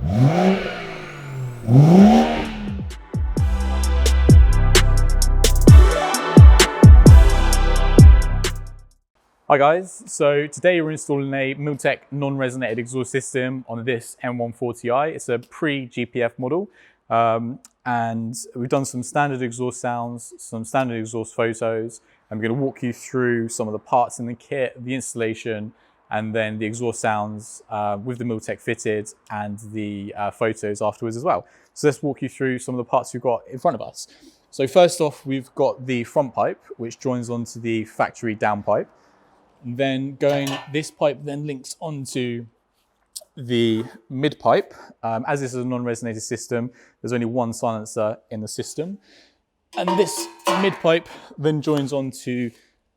Hi guys, so today we're installing a Milltek Non-Resonated Exhaust system on this M140i. It's a pre-GPF model, and we've done some standard exhaust sounds, some standard exhaust photos. I'm going to walk you through some of the parts in the kit, the installation, and then the exhaust sounds with the Milltek fitted, and the photos afterwards as well. So let's walk you through some of the parts we've got in front of us. So first off, we've got the front pipe, which joins onto the factory downpipe. Then this pipe then links onto the mid pipe. As this is a non-resonated system, there's only one silencer in the system. And this mid pipe then joins onto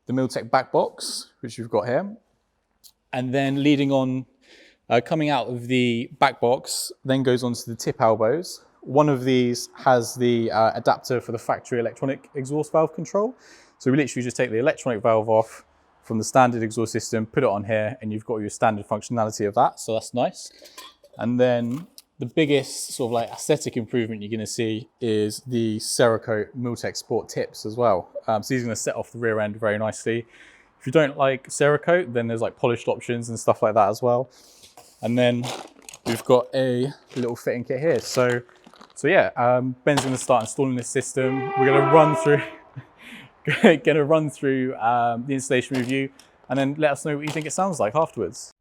the Milltek back box, which we've got here. And then leading on, coming out of the back box, then goes onto the tip elbows. One of these has the adapter for the factory electronic exhaust valve control. So we literally just take the electronic valve off from the standard exhaust system, put it on here, and you've got your standard functionality of that, so that's nice. And then the biggest sort of like aesthetic improvement you're going to see is the Cerakote Milltek Sport tips as well. So these are going to set off the rear end very nicely. If you don't like Cerakote, then there's like polished options and stuff like that as well. And then we've got a little fitting kit here. So yeah, Ben's going to start installing this system. We're going to run through the installation review, and then let us know what you think it sounds like afterwards.